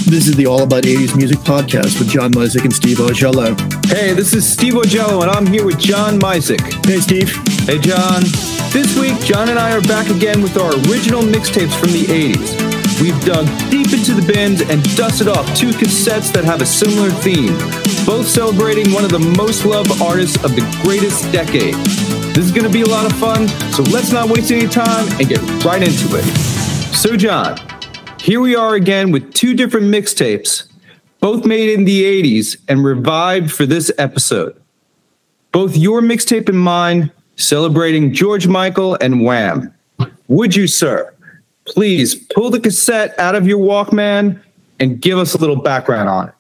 This is the All About 80s Music podcast with John Micek and Steve Augello. Hey, this is Steve Augello, and I'm here with John Micek. Hey, Steve. Hey, John. This week, John and I are back again with our original mixtapes from the 80s. We've dug deep into the bins and dusted off two cassettes that have a similar theme, both celebrating one of the most loved artists of the greatest decade. This is going to be a lot of fun, so let's not waste any time and get right into it. So, John, here we are again with two different mixtapes, both made in the 80s and revived for this episode. Both your mixtape and mine celebrating George Michael and Wham. Would you, sir, please pull the cassette out of your Walkman and give us a little background on it?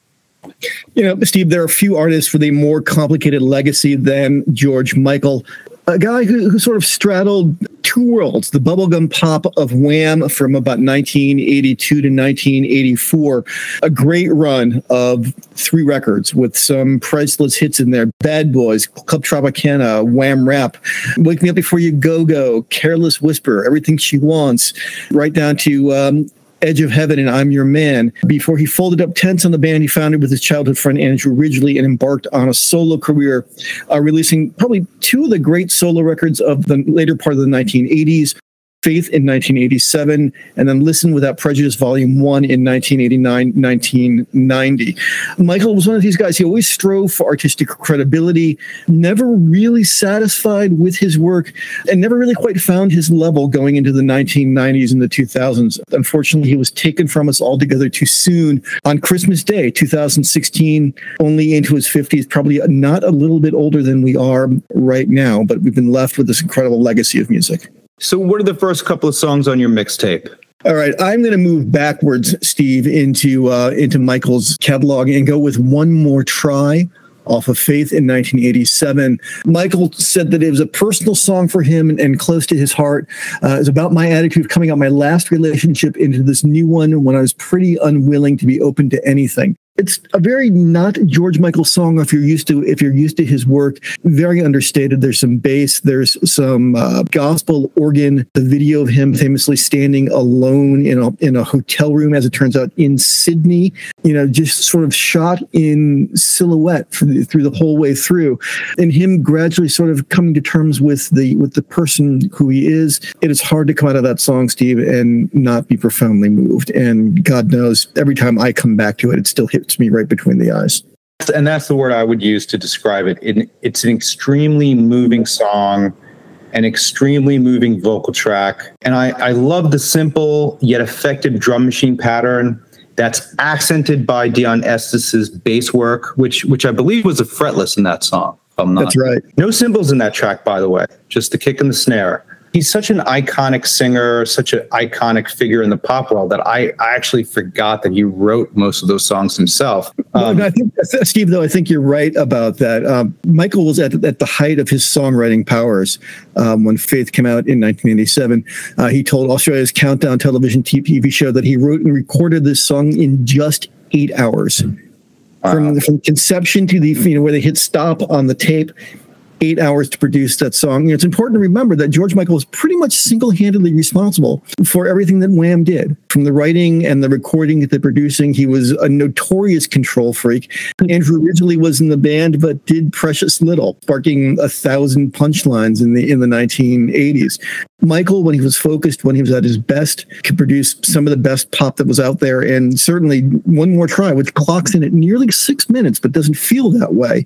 You know, Steve, there are few artists with a more complicated legacy than George Michael. A guy who sort of straddled two worlds, the bubblegum pop of Wham from about 1982 to 1984, a great run of 3 records with some priceless hits in there. Bad Boys, Club Tropicana, Wham Rap, Wake Me Up Before You Go, Careless Whisper, Everything She Wants, right down to Edge of Heaven and I'm Your Man. Before he folded up tents on the band he founded with his childhood friend Andrew Ridgeley and embarked on a solo career, releasing probably 2 of the great solo records of the later part of the 1980s, Faith in 1987, and then Listen Without Prejudice Volume 1 in 1989-1990. Michael was one of these guys. He always strove for artistic credibility, never really satisfied with his work, and never really quite found his level going into the 1990s and the 2000s. Unfortunately, he was taken from us altogether too soon on Christmas Day, 2016, only into his 50s, probably not a little bit older than we are right now, but we've been left with this incredible legacy of music. So what are the first couple of songs on your mixtape? All right, I'm going to move backwards, Steve, into Michael's catalog and go with One More Try off of Faith in 1987. Michael said that it was a personal song for him and close to his heart. It was about my attitude coming out of my last relationship into this new one when I was pretty unwilling to be open to anything. It's a very not George Michael song if you're used to his work. Very understated. There's some bass. There's some gospel organ. The video of him famously standing alone in a hotel room, as it turns out, in Sydney. You know, just sort of shot in silhouette through the whole way through, and him gradually sort of coming to terms with the person who he is. It is hard to come out of that song, Steve, and not be profoundly moved. And God knows, every time I come back to it, it still hits me right between the eyes. And that's the word I would use to describe it. It's an extremely moving song, an extremely moving vocal track. And I love the simple yet effective drum machine pattern that's accented by Dion Estes' bass work, which I believe was a fretless in that song. If I'm not. That's right. No cymbals in that track, by the way, just the kick and the snare. He's such an iconic singer, such an iconic figure in the pop world that I actually forgot that he wrote most of those songs himself. I think, Steve, though, I think you're right about that. Michael was at the height of his songwriting powers when Faith came out in 1987. He told Australia's Countdown television TV show that he wrote and recorded this song in just 8 hours. Wow. From conception to where they hit stop on the tape. 8 hours to produce that song. It's important to remember that George Michael was pretty much single-handedly responsible for everything that Wham did. From the writing and the recording to the producing, he was a notorious control freak. Andrew Ridgeley was in the band, but did precious little, sparking 1,000 punchlines in the 1980s. Michael, when he was focused, when he was at his best, could produce some of the best pop that was out there. And certainly One More Try, which clocks in at nearly 6 minutes, but doesn't feel that way,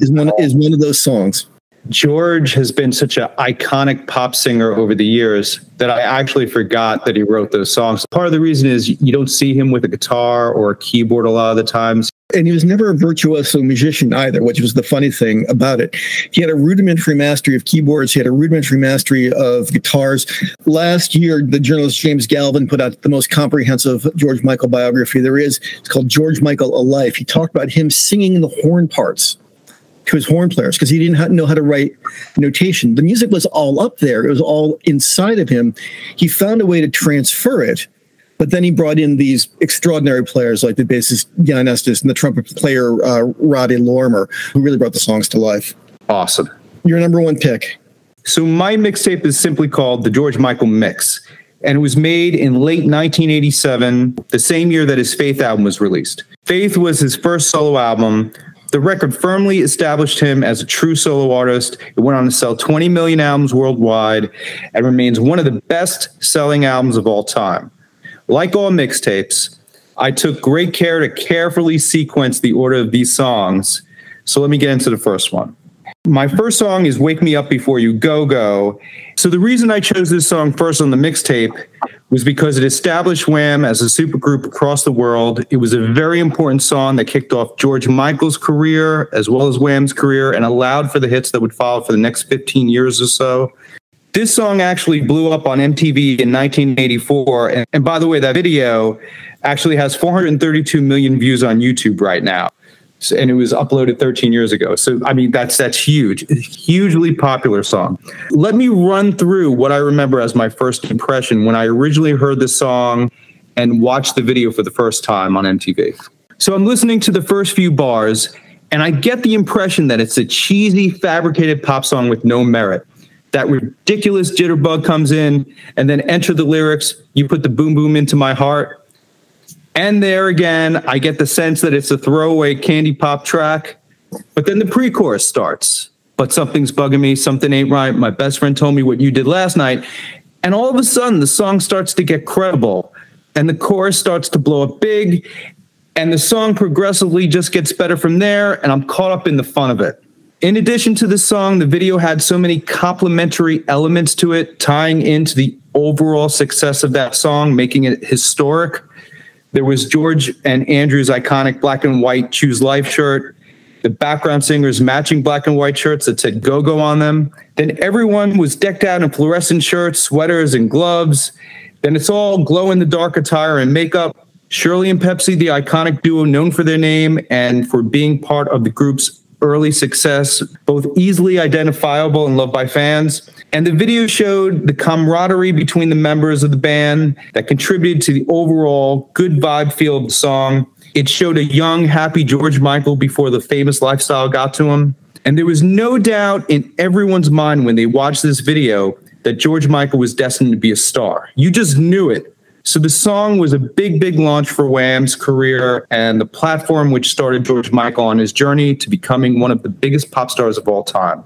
is one of those songs. George has been such an iconic pop singer over the years that I actually forgot that he wrote those songs. Part of the reason is you don't see him with a guitar or a keyboard a lot of the times. And he was never a virtuoso musician either, which was the funny thing about it. He had a rudimentary mastery of keyboards. He had a rudimentary mastery of guitars. Last year, the journalist James Galvin put out the most comprehensive George Michael biography there is. It's called George Michael, A Life. He talked about him singing the horn parts to his horn players because he didn't know how to write notation. The music was all up there. It was all inside of him. He found a way to transfer it, but then he brought in these extraordinary players like the bassist Dion Estes and the trumpet player Roddy Lorimer, who really brought the songs to life. Awesome. Your number one pick. So my mixtape is simply called the George Michael Mix. and it was made in late 1987, the same year that his Faith album was released. Faith was his first solo album. The record firmly established him as a true solo artist. It went on to sell 20 million albums worldwide and remains one of the best-selling albums of all time. Like all mixtapes, I took great care to carefully sequence the order of these songs. So let me get into the first one. My first song is Wake Me Up Before You Go Go. So the reason I chose this song first on the mixtape was because it established Wham as a supergroup across the world. It was a very important song that kicked off George Michael's career as well as Wham's career and allowed for the hits that would follow for the next 15 years or so. This song actually blew up on MTV in 1984. And by the way, that video actually has 432 million views on YouTube right now. And it was uploaded 13 years ago. So, I mean, that's huge. Hugely popular song. Let me run through what I remember as my first impression when I originally heard the song and watched the video for the first time on MTV. So I'm listening to the first few bars, and I get the impression that it's a cheesy, fabricated pop song with no merit. That ridiculous jitterbug comes in, and then enter the lyrics, you put the boom boom into my heart. And there again, I get the sense that it's a throwaway candy pop track. But then the pre-chorus starts. But something's bugging me, something ain't right. My best friend told me what you did last night. And all of a sudden, the song starts to get credible. And the chorus starts to blow up big. And the song progressively just gets better from there. And I'm caught up in the fun of it. In addition to the song, the video had so many complementary elements to it, tying into the overall success of that song, making it historic. There was George and Andrew's iconic black and white Choose Life shirt, the background singers matching black and white shirts that said go-go on them. Then everyone was decked out in fluorescent shirts, sweaters, and gloves. Then it's all glow-in-the-dark attire and makeup. Shirley and Pepsi, the iconic duo known for their name and for being part of the group's early success, both easily identifiable and loved by fans. And the video showed the camaraderie between the members of the band that contributed to the overall good vibe feel of the song. It showed a young, happy George Michael before the famous lifestyle got to him. And there was no doubt in everyone's mind when they watched this video that George Michael was destined to be a star. You just knew it. So the song was a big, big launch for Wham's career and the platform which started George Michael on his journey to becoming one of the biggest pop stars of all time.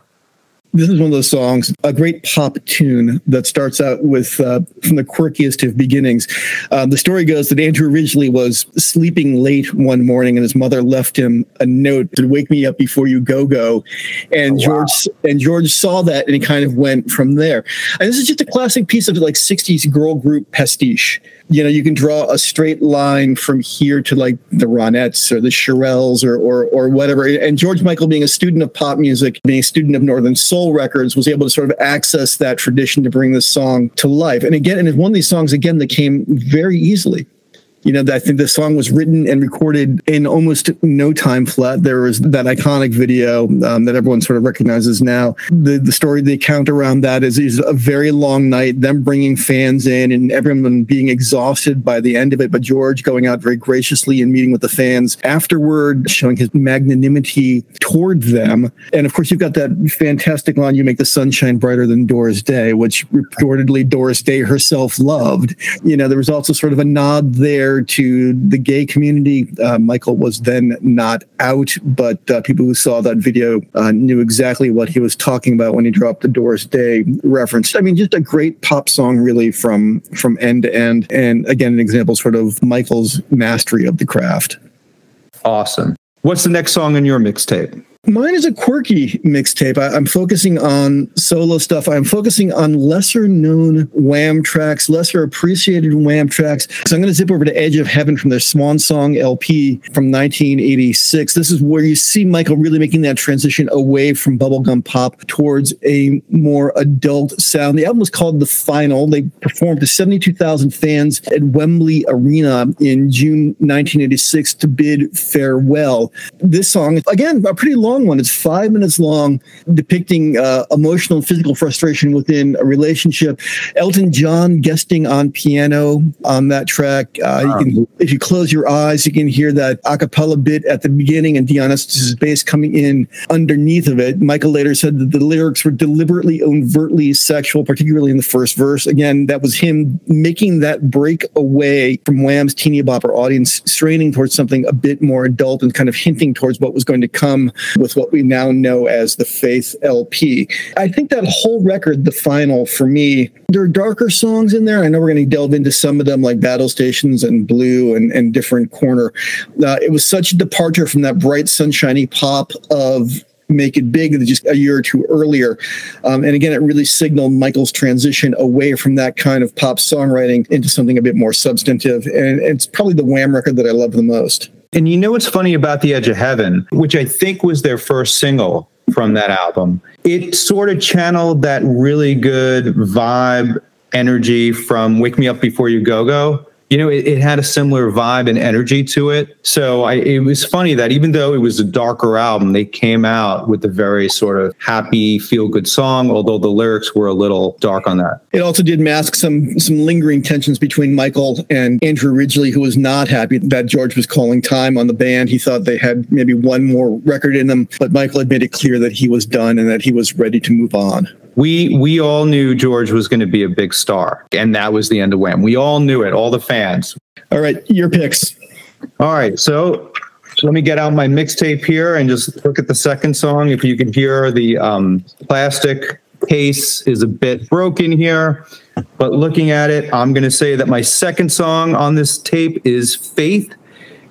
This is one of those songs, a great pop tune that starts out with from the quirkiest of beginnings. The story goes that Andrew originally was sleeping late one morning, and his mother left him a note to wake me up before you go. And George saw that, and he kind of went from there. And this is just a classic piece of like 60s girl group pastiche. You know, you can draw a straight line from here to like the Ronettes or the Shirelles or whatever. And George Michael, being a student of pop music, being a student of Northern Soul records, was able to sort of access that tradition to bring this song to life. And again, and it's one of these songs, again, that came very easily. You know, I think the song was written and recorded in almost no time flat. There was that iconic video that everyone sort of recognizes now. The story, the account around that is a very long night, them bringing fans in and everyone being exhausted by the end of it. But George going out very graciously and meeting with the fans afterward, showing his magnanimity toward them. And of course, you've got that fantastic line, "You make the sun shine brighter than Doris Day," which reportedly Doris Day herself loved. You know, there was also sort of a nod there to the gay community. Michael was then not out, but people who saw that video knew exactly what he was talking about when he dropped the Doris Day reference. I mean, just a great pop song, really, from end to end. And again, an example sort of Michael's mastery of the craft. Awesome. What's the next song in your mixtape? Mine is a quirky mixtape. I'm focusing on solo stuff. I'm focusing on lesser known Wham tracks, lesser appreciated Wham tracks. So I'm going to zip over to Edge of Heaven from their Swan Song LP from 1986. This is where you see Michael really making that transition away from bubblegum pop towards a more adult sound. The album was called The Final. They performed to 72,000 fans at Wembley Arena in June 1986 to bid farewell. This song, again, a pretty long long one. It's 5 minutes long, depicting emotional and physical frustration within a relationship. Elton John guesting on piano on that track. If you close your eyes, you can hear that a cappella bit at the beginning and Dionysus' bass coming in underneath of it. Michael later said that the lyrics were deliberately, overtly sexual, particularly in the first verse. Again, that was him making that break away from Wham's teeny bopper audience, straining towards something a bit more adult and kind of hinting towards what was going to come with what we now know as the Faith LP. I think that whole record, the final, for me, there are darker songs in there. I know we're going to delve into some of them, like Battle Stations and Blue and Different Corner. It was such a departure from that bright, sunshiny pop of Make It Big just a year or two earlier. And again, it really signaled Michael's transition away from that kind of pop songwriting into something a bit more substantive. And it's probably the Wham record that I love the most. And you know what's funny about The Edge of Heaven, which I think was their first single from that album? It sort of channeled that really good vibe, energy from Wake Me Up Before You Go Go. You know, it had a similar vibe and energy to it. So it was funny that even though it was a darker album, they came out with a very sort of happy, feel-good song, although the lyrics were a little dark on that. It also did mask some lingering tensions between Michael and Andrew Ridgeley, who was not happy that George was calling time on the band. He thought they had maybe one more record in them, but Michael had made it clear that he was done and that he was ready to move on. We all knew George was going to be a big star, and that was the end of Wham. We all knew it, all the fans. All right, your picks. All right, so let me get out my mixtape here and just look at the second song. If you can hear, the plastic case is a bit broken here, but looking at it, I'm going to say that my second song on this tape is Faith.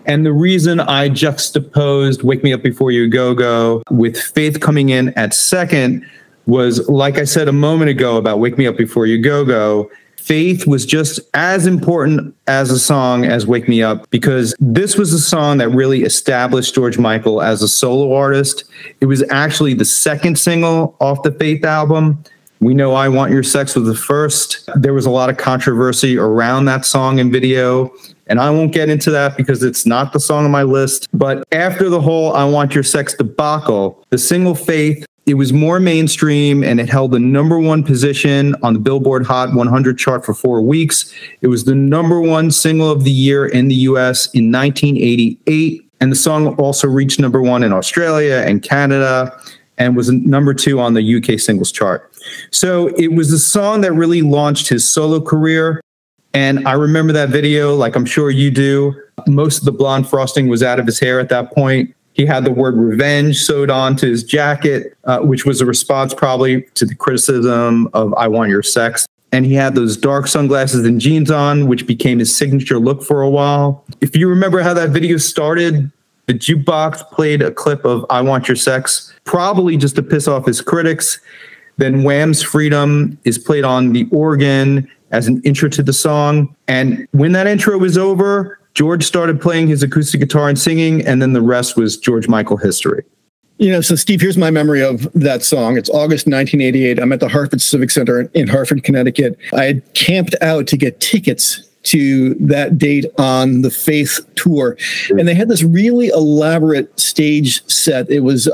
And the reason I juxtaposed Wake Me Up Before You Go Go with Faith coming in at second was, like I said a moment ago about Wake Me Up Before You Go Go, Faith was just as important as a song as Wake Me Up, because this was a song that really established George Michael as a solo artist. It was actually the second single off the Faith album. We know I Want Your Sex was the first. There was a lot of controversy around that song and video, and I won't get into that because it's not the song on my list. But after the whole I Want Your Sex debacle, the single Faith, it was more mainstream, and it held the #1 position on the Billboard Hot 100 chart for 4 weeks. It was the #1 single of the year in the US in 1988. And the song also reached #1 in Australia and Canada, and was #2 on the UK singles chart. So it was a song that really launched his solo career. And I remember that video, like I'm sure you do. Most of the blonde frosting was out of his hair at that point. He had the word revenge sewed onto his jacket, which was a response probably to the criticism of I Want Your Sex. And he had those dark sunglasses and jeans on, which became his signature look for a while. If you remember how that video started, the jukebox played a clip of I Want Your Sex, probably just to piss off his critics. Then Wham's Freedom is played on the organ as an intro to the song. And when that intro was over, George started playing his acoustic guitar and singing, and then the rest was George Michael history. You know, so Steve, here's my memory of that song. It's August 1988. I'm at the Hartford Civic Center in Hartford, Connecticut. I had camped out to get tickets to that date on the Faith tour. And they had this really elaborate stage set. It was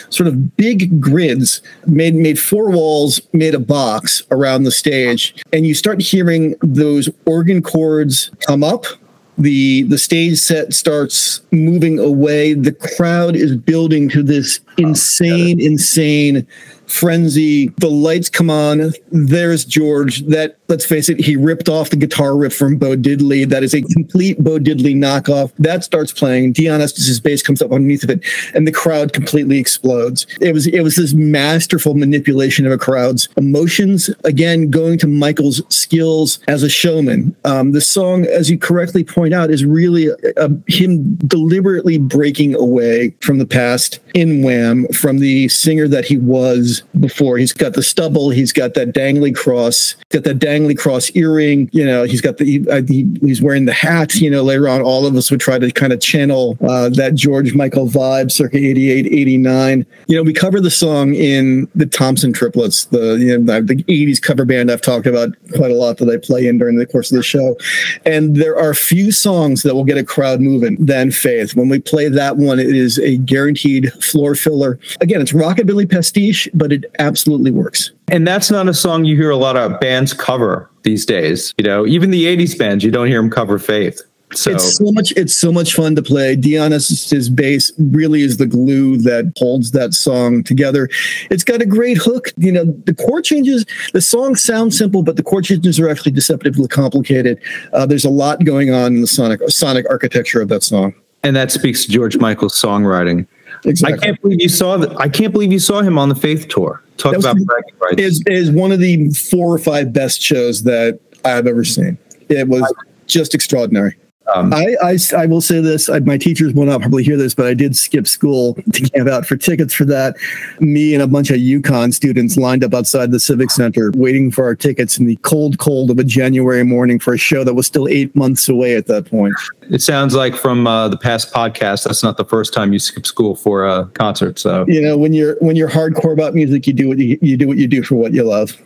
sort of big grids, made 4 walls, made a box around the stage. And you start hearing those organ chords come up. The stage set starts moving away. The crowd is building to this insane frenzy. The lights come on. There's George. That, let's face it, he ripped off the guitar riff from Bo Diddley. That is a complete Bo Diddley knockoff. That starts playing. Dionysus' bass comes up underneath of it, and the crowd completely explodes. It was this masterful manipulation of a crowd's emotions. Again, going to Michael's skills as a showman. The song, as you correctly point out, is really him deliberately breaking away from the past in Wham, from the singer that he was before. He's got the stubble, he's got that dangly cross, earring, you know, he's got he's wearing the hat. You know, later on all of us would try to kind of channel that George Michael vibe circa 88, 89. You know, we cover the song in the Thompson Triplets, the 80s cover band I've talked about quite a lot that I play in during the course of the show. And there are few songs that will get a crowd moving than Faith. When we play that one, it is a guaranteed floor filler. filler. Again, it's rockabilly pastiche, but it absolutely works. And that's not a song you hear a lot of bands cover these days. You know, even the 80s bands, you don't hear them cover Faith. So It's so much fun to play. Dionys's bass really is the glue that holds that song together. It's got a great hook. You know, the chord changes, the song sounds simple, but the chord changes are actually deceptively complicated. There's a lot going on in the sonic architecture of that song. And that speaks to George Michael's songwriting. Exactly. I can't believe you saw him on the Faith tour. Talk about bragging rights. It is one of the 4 or 5 best shows that I've ever seen. It was just extraordinary. I will say this, my teachers will not probably hear this, but I did skip school to camp out for tickets for that. Me and a bunch of UConn students lined up outside the Civic Center waiting for our tickets in the cold of a January morning for a show that was still 8 months away at that point. It sounds like from the past podcast, that's not the first time you skip school for a concert. So, you know, when you're hardcore about music, you do what you do for what you love.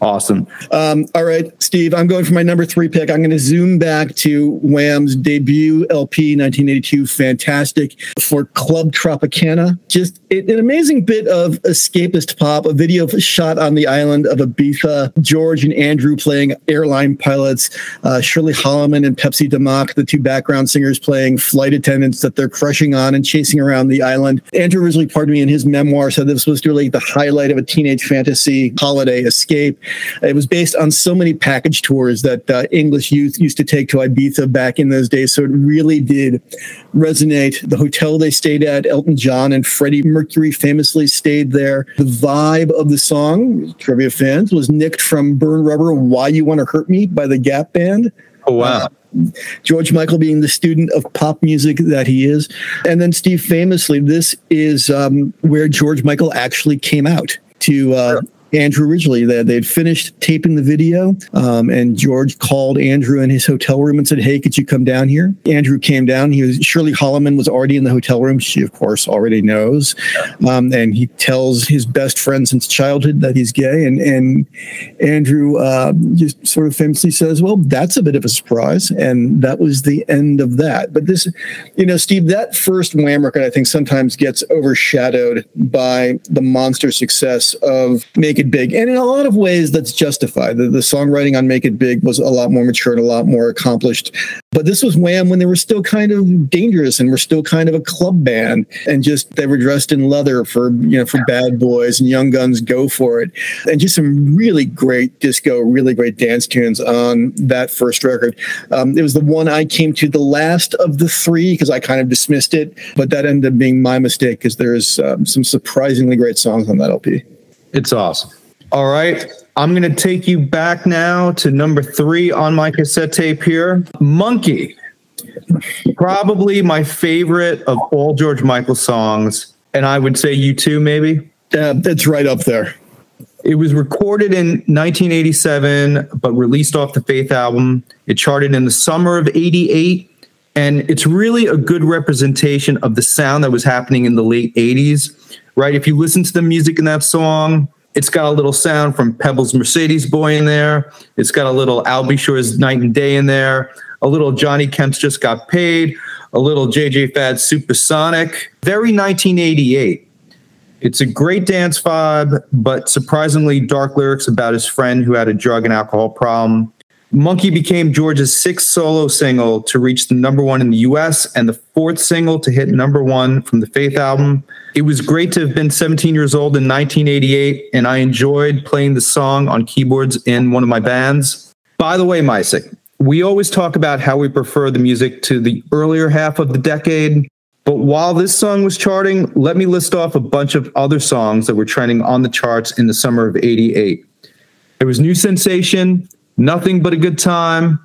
Awesome. All right, Steve, I'm going for my number 3 pick. I'm going to zoom back to Wham's debut LP, 1982, Fantastic, for Club Tropicana. Just an amazing bit of escapist pop, a video shot on the island of Ibiza, George and Andrew playing airline pilots, Shirley Holloman and Pepsi DeMock, the 2 background singers, playing flight attendants that they're crushing on and chasing around the island. Andrew originally, in his memoir, said this was really the highlight of a teenage fantasy holiday escape. It was based on so many package tours that English youth used to take to Ibiza back in those days. So it really did resonate. The hotel they stayed at, Elton John and Freddie Mercury famously stayed there. The vibe of the song, trivia fans, was nicked from Burn Rubber, Why You Want to Hurt Me by the Gap Band. Oh, wow. George Michael being the student of pop music that he is. And then Steve, famously, this is where George Michael actually came out to Andrew originally. They'd finished taping the video, and George called Andrew in his hotel room and said, "Hey, could you come down here?" Andrew came down. Shirley Holloman was already in the hotel room. She, of course, already knows. And he tells his best friend since childhood that he's gay. And Andrew just sort of famously says, "Well, that's a bit of a surprise." And that was the end of that. But this, you know, Steve, that first Wham record, I think, sometimes gets overshadowed by the monster success of Make It Big. And in a lot of ways, that's justified. The songwriting on Make It Big was a lot more mature and a lot more accomplished. But this was Wham when they were still kind of dangerous and were still kind of a club band. And just they were dressed in leather for Bad Boys and Young Guns, Go For It. And just some really great disco, really great dance tunes on that first record. It was the one I came to the last of the 3 because I kind of dismissed it. But that ended up being my mistake because there's some surprisingly great songs on that LP. It's awesome. All right. I'm going to take you back now to number 3 on my cassette tape here. Monkey. Probably my favorite of all George Michael songs. And I would say U2 maybe. It's right up there. It was recorded in 1987, but released off the Faith album. It charted in the summer of 88. And it's really a good representation of the sound that was happening in the late 80s. Right? If you listen to the music in that song, it's got a little sound from Pebble's Mercedes Boy in there. It's got a little Al B. Sure's Night and Day in there. A little Johnny Kemp's Just Got Paid. A little JJ Fad's Supersonic. Very 1988. It's a great dance vibe, but surprisingly dark lyrics about his friend who had a drug and alcohol problem. Monkey became George's 6th solo single to reach the #1 in the US and the 4th single to hit #1 from the Faith album. It was great to have been 17 years old in 1988, and I enjoyed playing the song on keyboards in one of my bands. By the way, Micek, we always talk about how we prefer the music to the earlier half of the decade, but while this song was charting, let me list off a bunch of other songs that were trending on the charts in the summer of '88. There was New Sensation, Nothing But a Good Time,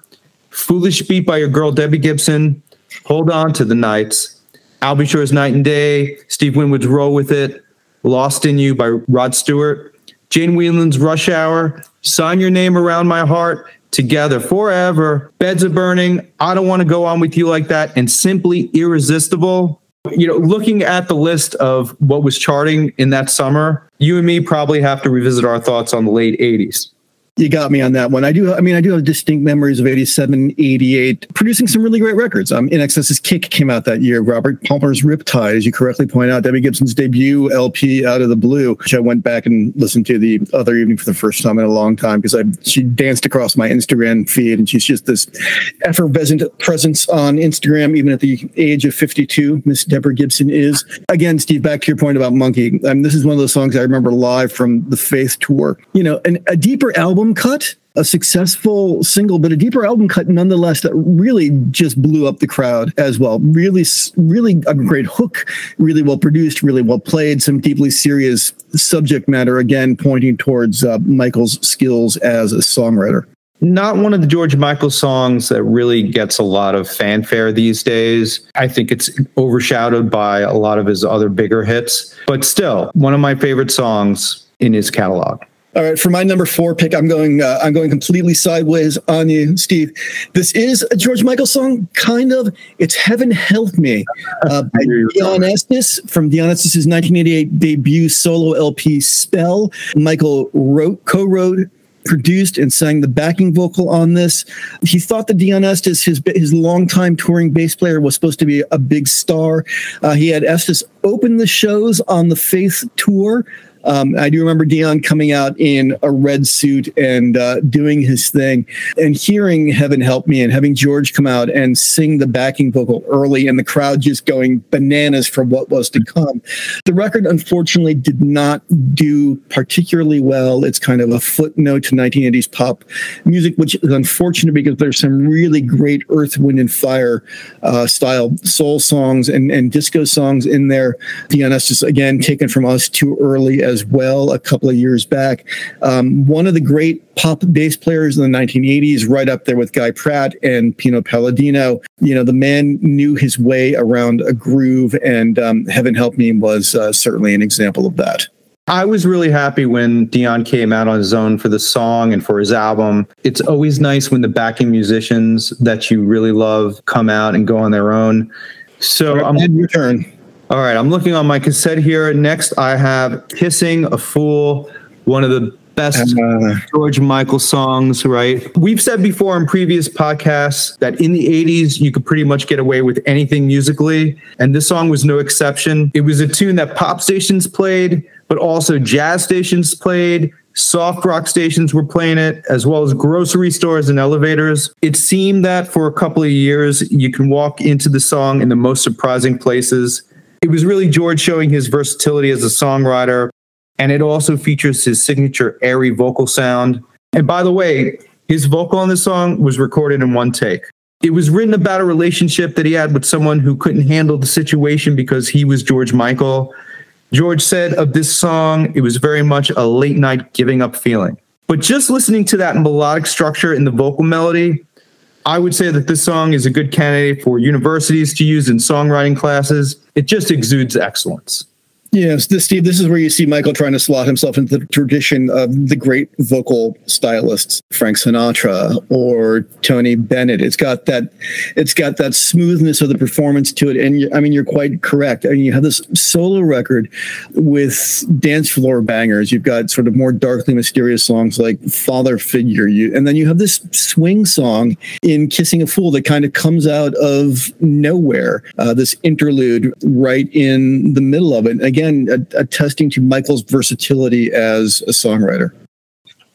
Foolish Beat by Your Girl Debbie Gibson, Hold On to the Nights, Al B. Sure's Night and Day, Steve Winwood's Roll With It, Lost in You by Rod Stewart, Jane Whelan's Rush Hour, Sign Your Name Around My Heart, Together Forever, Beds Are Burning, I Don't Want to Go On With You Like That, and Simply Irresistible. You know, looking at the list of what was charting in that summer, you and me probably have to revisit our thoughts on the late 80s. You got me on that one. I do have distinct memories of 87, 88, producing some really great records. In Excess's Kick came out that year. Robert Palmer's Riptide, as you correctly point out, Debbie Gibson's debut LP, Out of the Blue, which I went back and listened to the other evening for the first time in a long time because she danced across my Instagram feed, and she's just this effervescent presence on Instagram, even at the age of 52. Miss Deborah Gibson is. Again, Steve, back to your point about Monkey. This is one of those songs I remember live from the Faith tour. A deeper album cut, a successful single, but a deeper album cut nonetheless that really just blew up the crowd as well. Really, really a great hook, really well produced, really well played, some deeply serious subject matter, again, pointing towards Michael's skills as a songwriter. Not one of the George Michael songs that really gets a lot of fanfare these days. I think it's overshadowed by a lot of his other bigger hits, but still one of my favorite songs in his catalog. All right, for my number 4 pick, I'm going completely sideways on you, Steve. This is a George Michael song, kind of. It's Heaven Help Me by Dion Estes from Dion Estes' 1988 debut solo LP, Spell. Michael co-wrote, produced, and sang the backing vocal on this. He thought that Dion Estes, his longtime touring bass player, was supposed to be a big star. He had Estes open the shows on the Faith tour. I do remember Dion coming out in a red suit and doing his thing, and hearing Heaven Help Me and having George come out and sing the backing vocal early, and the crowd just going bananas for what was to come. The record, unfortunately, did not do particularly well. It's kind of a footnote to 1980s pop music, which is unfortunate because there's some really great Earth, Wind, and Fire style soul songs and disco songs in there. Dion Estes, again, taken from us too early as well a couple of years back. One of the great pop bass players in the 1980s, right up there with Guy Pratt and Pino Palladino. The man knew his way around a groove, and Heaven Help Me was certainly an example of that. I was really happy when Dion came out on his own for the song and for his album. It's always nice when the backing musicians that you really love come out and go on their own. So your turn. All right, I'm looking on my cassette here. Next, I have Kissing a Fool, one of the best George Michael songs, right? We've said before in previous podcasts that in the 80s, you could pretty much get away with anything musically, and this song was no exception. It was a tune that pop stations played, but also jazz stations played, soft rock stations were playing it, as well as grocery stores and elevators. It seemed that for a couple of years, you can walk into the song in the most surprising places. It was really George showing his versatility as a songwriter, and it also features his signature airy vocal sound. And by the way, his vocal on this song was recorded in one take. It was written about a relationship that he had with someone who couldn't handle the situation because he was George Michael. George said of this song, it was very much a late night giving up feeling. But just listening to that melodic structure in the vocal melody, I would say that this song is a good candidate for universities to use in songwriting classes. It just exudes excellence. Yes, Steve, this is where you see Michael trying to slot himself into the tradition of the great vocal stylists, Frank Sinatra or Tony Bennett. It's got that smoothness of the performance to it. And you're quite correct. You have this solo record with dance floor bangers. You've got sort of more darkly mysterious songs like Father Figure. And then you have this swing song in Kissing a Fool that kind of comes out of nowhere, this interlude right in the middle of it. Again, attesting to Michael's versatility as a songwriter.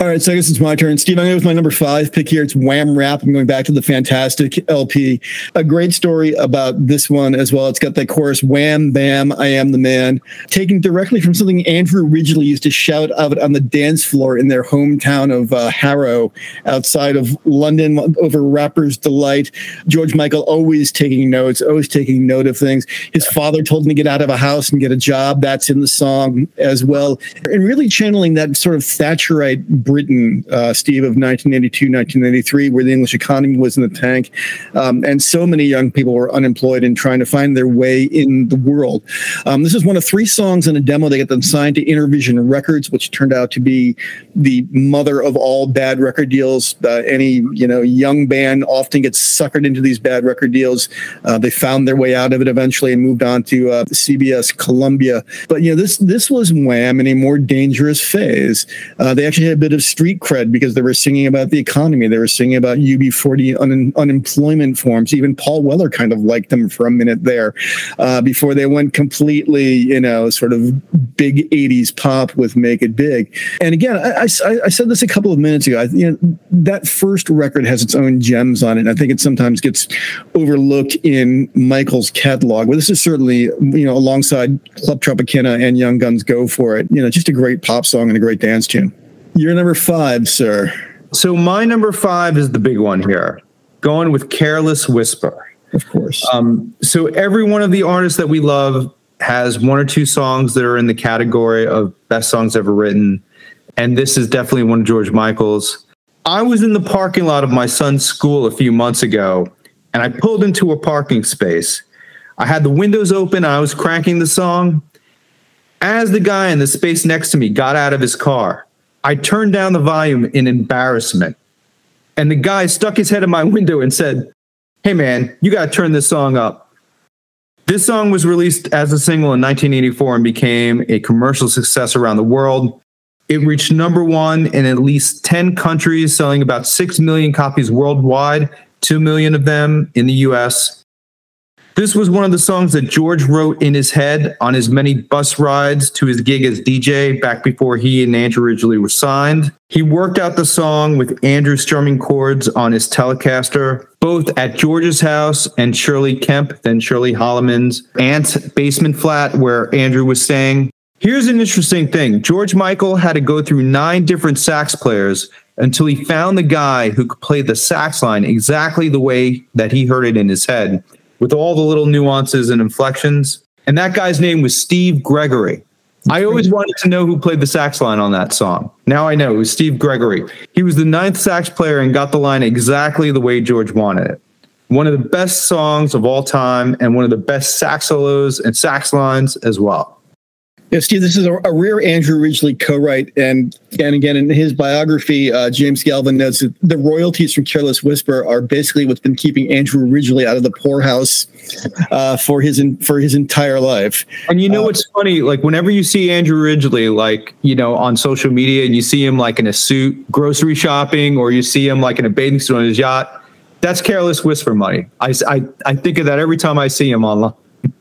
All right, so I guess it's my turn. Steve, I'm going with my number 5 pick here. It's Wham Rap. I'm going back to the Fantastic LP. A great story about this one as well. It's got that chorus, wham, bam, I am the man, taken directly from something Andrew Ridgeley used to shout out on the dance floor in their hometown of Harrow, outside of London, over Rapper's Delight. George Michael always taking notes, always taking note of things. His father told him to get out of a house and get a job. That's in the song as well. And really channeling that sort of Thatcherite Britain, Steve, of 1982, 1993, where the English economy was in the tank. And so many young people were unemployed and trying to find their way in the world. This is one of 3 songs in a demo. They get them signed to Intervision Records, which turned out to be the mother of all bad record deals. Any young band often gets suckered into these bad record deals. They found their way out of it eventually and moved on to CBS Columbia. But this was Wham in a more dangerous phase. They actually had a bit of street cred because they were singing about the economy. They were singing about UB40 unemployment forms. Even Paul Weller kind of liked them for a minute there before they went completely, sort of big 80s pop with Make It Big. And again, I said this a couple of minutes ago. That first record has its own gems on it. And I think it sometimes gets overlooked in Michael's catalog. But this is certainly, alongside Club Tropicana and Young Guns Go For It, just a great pop song and a great dance tune. Your number 5, sir. So my number 5 is the big one here, going with Careless Whisper. Of course. So every one of the artists that we love has one or two songs that are in the category of best songs ever written. And this is definitely one of George Michael's. I was in the parking lot of my son's school a few months ago, and I pulled into a parking space. I had the windows open. I was cranking the song. As the guy in the space next to me got out of his car, I turned down the volume in embarrassment. And the guy stuck his head in my window and said, "Hey man, you got to turn this song up." This song was released as a single in 1984 and became a commercial success around the world. It reached #1 in at least 10 countries, selling about 6 million copies worldwide, 2 million of them in the US. This was one of the songs that George wrote in his head on his many bus rides to his gig as DJ back before he and Andrew originally were signed. He worked out the song with Andrew strumming chords on his Telecaster, both at George's house and Shirley Kemp, then Shirley Holloman's aunt's basement flat where Andrew was staying. Here's an interesting thing. George Michael had to go through 9 different sax players until he found the guy who could play the sax line exactly the way that he heard it in his head, with all the little nuances and inflections. And that guy's name was Steve Gregory. I always wanted to know who played the sax line on that song. Now I know, it was Steve Gregory. He was the 9th sax player and got the line exactly the way George wanted it. One of the best songs of all time and one of the best sax solos and sax lines as well. Yeah, Steve, this is a rare Andrew Ridgeley co-write. And again, in his biography, James Galvin notes that the royalties from Careless Whisper are basically what's been keeping Andrew Ridgeley out of the poorhouse for his entire life. And what's funny? Like, whenever you see Andrew Ridgeley, on social media, and you see him like in a suit, grocery shopping, or you see him like in a bathing suit on his yacht, that's Careless Whisper money. I think of that every time I see him online.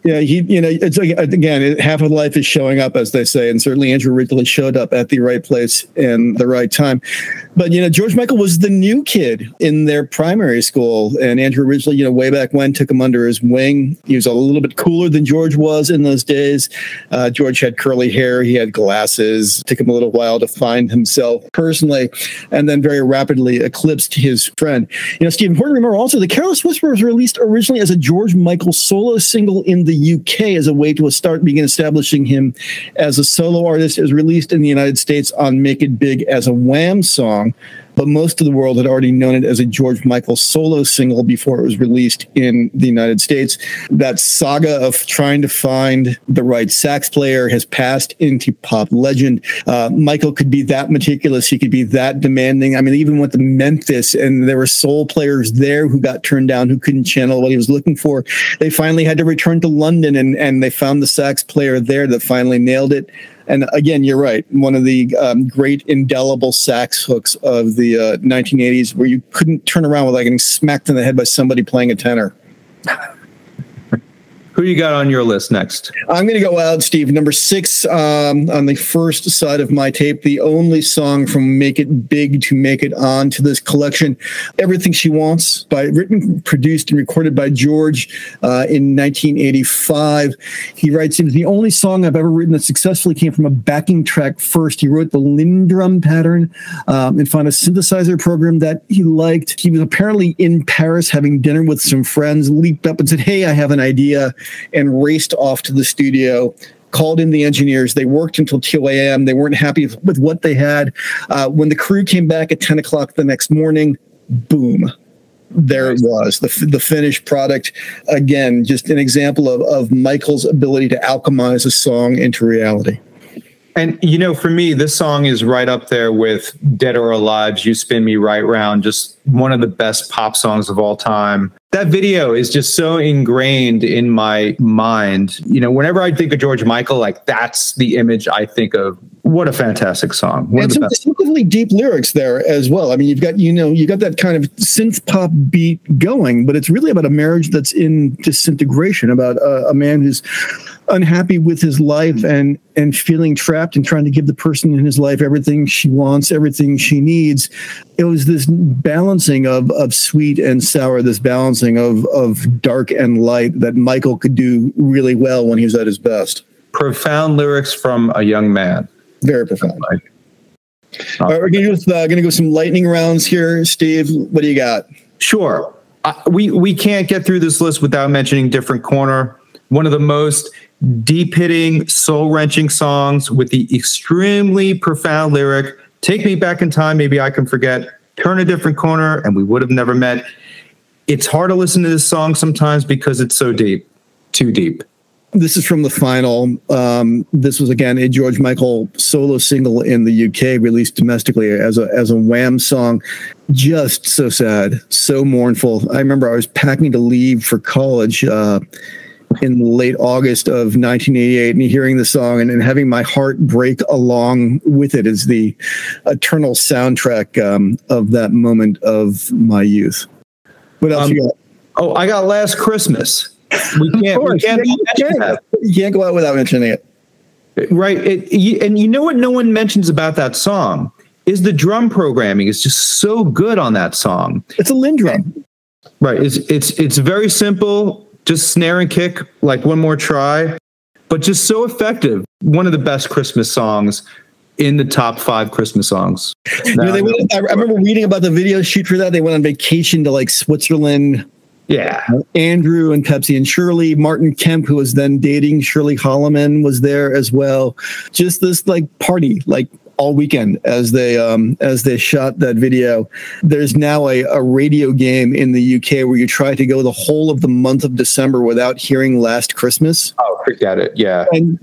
Yeah, it's like, again, half of life is showing up, as they say, and certainly Andrew Ridgeley showed up at the right place and the right time. But, George Michael was the new kid in their primary school, and Andrew Ridgeley, way back when, took him under his wing. He was a little bit cooler than George was in those days. George had curly hair, he had glasses. It took him a little while to find himself personally, and then very rapidly eclipsed his friend. Steve, important to remember also, the Careless Whisper was released originally as a George Michael solo single in the UK as a way to begin establishing him as a solo artist. It was released in the United States on Make It Big as a Wham song, but most of the world had already known it as a George Michael solo single before it was released in the United States. That saga of trying to find the right sax player has passed into pop legend. Michael could be that meticulous. He could be that demanding. I mean, even went to Memphis, and there were soul players there who got turned down, who couldn't channel what he was looking for. They finally had to return to London, and they found the sax player there that finally nailed it. And again, you're right. One of the great indelible sax hooks of the 1980s, where you couldn't turn around without getting smacked in the head by somebody playing a tenor. Who you got on your list next? I'm going to go out, Steve. Number 6 on the first side of my tape, the only song from Make It Big to make it on to this collection, Everything She Wants, written, produced, and recorded by George in 1985. He writes, "It was the only song I've ever written that successfully came from a backing track first. He wrote the Lindrum pattern and found a synthesizer program that he liked. He was apparently in Paris having dinner with some friends, leaped up and said, 'Hey, I have an idea,' and raced off to the studio, called in the engineers. They worked until 2 a.m. They weren't happy with what they had. When the crew came back at 10 o'clock the next morning, boom, there it was, the finished product. Again, just an example of Michael's ability to alchemize a song into reality." And, you know, for me, this song is right up there with Dead or Alive's You Spin Me Right Round, just one of the best pop songs of all time. That video is just so ingrained in my mind. You know, whenever I think of George Michael, like that's the image I think of. What a fantastic song. One and some distinctively deep lyrics there as well. I mean, you've got, you got that kind of synth pop beat going, but it's really about a marriage that's in disintegration, about a man who's unhappy with his life and feeling trapped and trying to give the person in his life everything she wants, everything she needs. It was this balancing of sweet and sour, this balancing of dark and light that Michael could do really well when he was at his best. Profound lyrics from a young man. Very profound. All right, we're going to go some lightning rounds here. Steve, what do you got? Sure. We can't get through this list without mentioning Different Corner. One of the most deep-hitting, soul-wrenching songs with the extremely profound lyric, take me back in time, maybe I can forget, turn a different corner, and we would have never met. It's hard to listen to this song sometimes because it's so deep, too deep. This is from the final. This was, again, a George Michael solo single in the UK, released domestically as a Wham song. Just so sad, so mournful. I remember I was packing to leave for college in late August of 1988 and hearing the song and having my heart break along with it as the eternal soundtrack of that moment of my youth. What else you got? Oh, I got Last Christmas. You can't go out without mentioning it. Right. And you know what no one mentions about that song is the drum programming is just so good on that song. It's a Linn drum. Right. It's very simple, just snare and kick, like One More Try, but just so effective. One of the best Christmas songs in the top 5 Christmas songs. I remember reading about the video shoot for that. They went on vacation to like Switzerland. Yeah. Andrew and Pepsi and Shirley. Martin Kemp, who was then dating Shirley Holloman, was there as well. Just this like party, like all weekend as they shot that video. There's now a radio game in the UK where you try to go the whole of the month of December without hearing Last Christmas. Oh, forget it. Yeah. And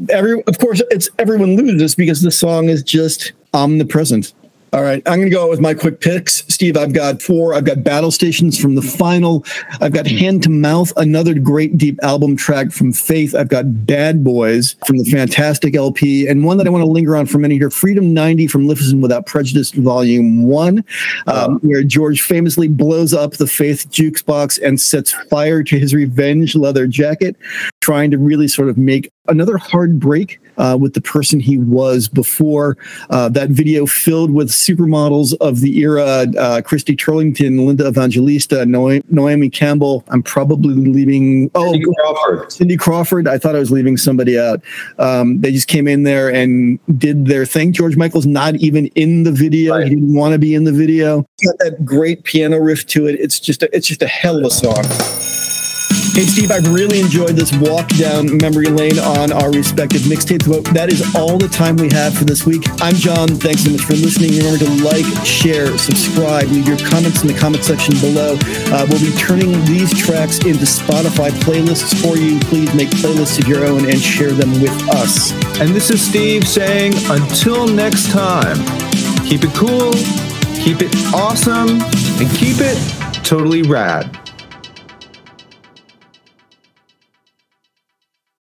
of course, everyone loses because the song is just omnipresent. All right, I'm going to go with my quick picks. Steve, I've got 4. I've got Battle Stations from the final. I've got Hand to Mouth, another great deep album track from Faith. I've got Bad Boys from the fantastic LP. And one that I want to linger on for a minute here, Freedom 90 from Listen Without Prejudice, Volume 1, where George famously blows up the Faith jukebox and sets fire to his revenge leather jacket, trying to really sort of make another hard break with the person he was before. That video filled with supermodels of the era, Christy Turlington, Linda Evangelista, Naomi Campbell. I'm probably leaving. Oh, Cindy Crawford. I thought I was leaving somebody out. They just came in there and did their thing. George Michael's not even in the video. Right. He didn't want to be in the video. It's got that great piano riff to it. It's just a hell of a song. Hey, Steve, I've really enjoyed this walk down memory lane on our respective mixtapes. But that is all the time we have for this week. I'm John. Thanks so much for listening. Remember to like, share, subscribe, leave your comments in the comment section below. We'll be turning these tracks into Spotify playlists for you. Please make playlists of your own and share them with us. And this is Steve saying, until next time, keep it cool, keep it awesome, and keep it totally rad.